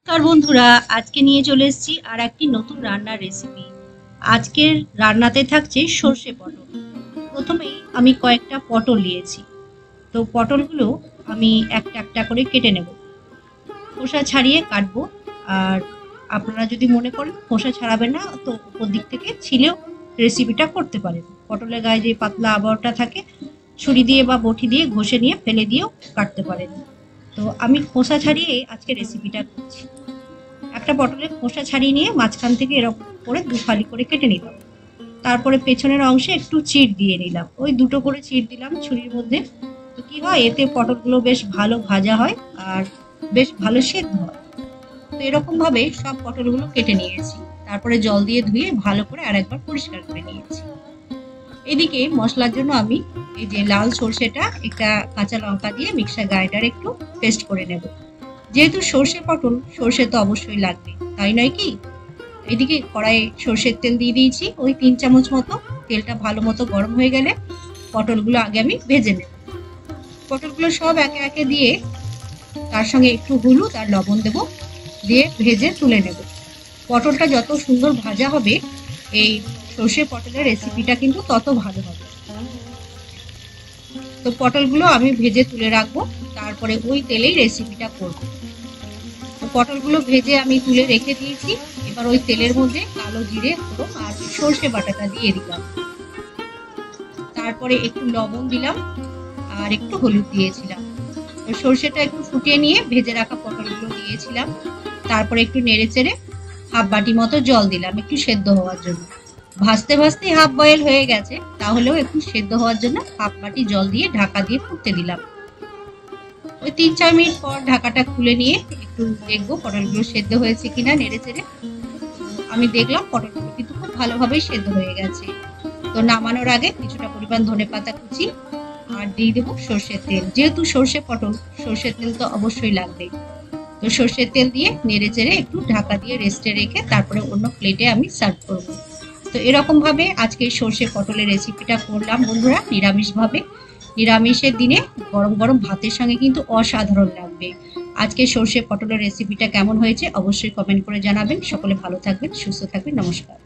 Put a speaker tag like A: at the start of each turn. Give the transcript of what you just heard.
A: নমস্কার বন্ধুরা, আজকে নিয়ে চলে এসেছি আর একটি নতুন রান্নার রেসিপি। আজকের রান্নাতে থাকছে সর্ষে পটল। প্রথমেই আমি কয়েকটা পটল নিয়েছি। তো পটলগুলো আমি একটা একটা করে কেটে নেব, খোসা ছাড়িয়ে কাটবো। আর আপনারা যদি মনে করেন খোসা ছাড়াবেন না, তো উপর দিক থেকে ছিলেও রেসিপিটা করতে পারেন। পটলের গায়ে যে পাতলা আবরণটা থাকে, ছুরি দিয়ে বা বটি দিয়ে ঘষে নিয়ে ফেলে দিয়েও কাটতে পারেন। তো আমি খোসা ছাড়িয়ে আজকে রেসিপিটা করছি। একটা পটলের খোসা ছাড়িয়ে নিয়ে মাঝখান থেকে এরকম করে দু ফালি করে কেটে নিলাম। তারপরে পেছনের অংশে একটু চিড় দিয়ে নিলাম, ওই দুটো করে চিড় দিলাম ছুরির মধ্যে। তো কি হয়, এতে পটলগুলো বেশ ভালো ভাজা হয় আর বেশ ভালো সেদ্ধ হয়। তো এরকম ভাবে সব পটলগুলো কেটে নিয়েছি। তারপরে জল দিয়ে ধুয়ে ভালো করে আরেকবার পরিষ্কার করে নিয়েছি। এদিকে মশলার জন্য আমি এই যে লাল সর্ষেটা একটা কাঁচা লঙ্কা দিয়ে মিক্সার গ্রাইন্ডারে একটু পেস্ট করে নেব। যেহেতু সর্ষে পটল, সর্ষে তো অবশ্যই লাগবে, তাই নয় কি? এদিকে কড়াইয়ে সর্ষের তেল দিয়ে দিয়েছি ওই 3 চামচ মতো। তেলটা ভালো মতো গরম হয়ে গেলে পটলগুলো আগে আমি ভেজে নেব। পটলগুলো সব একে একে দিয়ে তার সঙ্গে একটু হলুদ আর লবণ দেব, দিয়ে ভেজে তুলে নেব। পটলটা যত সুন্দর ভাজা হবে, এই সর্ষে পটলের রেসিপিটা কিন্তু তত ভালো হবে। তো পটলগুলো আমি ভেজে তুলে রাখবো, তারপরে ওই তেলেই রেসিপিটা করব। তো পটলগুলো ভেজে আমি তুলে রেখে দিয়েছি। এবার ওই তেলের মধ্যে কালো জিরে, ফোড়ন আর সর্ষে বাটাটা দিয়ে দিলাম। তারপরে একটু লবণ দিলাম আর একটু হলুদ দিয়েছিলাম। তো সর্ষেটা একটু ফুটিয়ে নিয়ে ভেজে রাখা পটলগুলো দিয়েছিলাম। তারপরে একটু নেড়ে চেড়ে হাফ বাটি মতো জল দিলাম একটু সেদ্ধ হওয়ার জন্য। ভাজতে ভাজতে হাফ বয়েল হয়ে গেছে, তাহলেও একটু সেদ্ধ হওয়ার জন্য হাফ বাটি জল দিয়ে ঢাকা দিয়ে ফুটতে দিলাম। ওই 3-4 মিনিট পর ঢাকাটা খুলে নিয়ে একটু দেখবো পটলগুলো সেদ্ধ হয়েছে কিনা, নেড়ে চেড়ে। আমি দেখলাম পটলগুলো কিন্তু খুব ভালোভাবেই সেদ্ধ হয়ে গেছে। তো নামানোর আগে কিছুটা পরিমাণ ধনেপাতা কুচি আর দিয়ে দেবো সর্ষের তেল। যেহেতু সর্ষে পটল, সর্ষের তেল তো অবশ্যই লাগবে। তো সর্ষের তেল দিয়ে নেড়ে চেড়ে একটু ঢাকা দিয়ে রেস্টে রেখে তারপরে অন্য প্লেটে আমি সার্ভ করব। তো এরকম ভাবে আজকে সর্ষে পটলের রেসিপিটা করলাম বন্ধুরা, নিরামিষ ভাবে। নিরামিষের দিনে গরম গরম ভাতের সঙ্গে কিন্তু অসাধারণ লাগবে। আজকে সর্ষে পটলের রেসিপিটা কেমন হয়েছে অবশ্যই কমেন্ট করে জানাবেন। সকলে ভালো থাকবেন, সুস্থ থাকবেন। নমস্কার।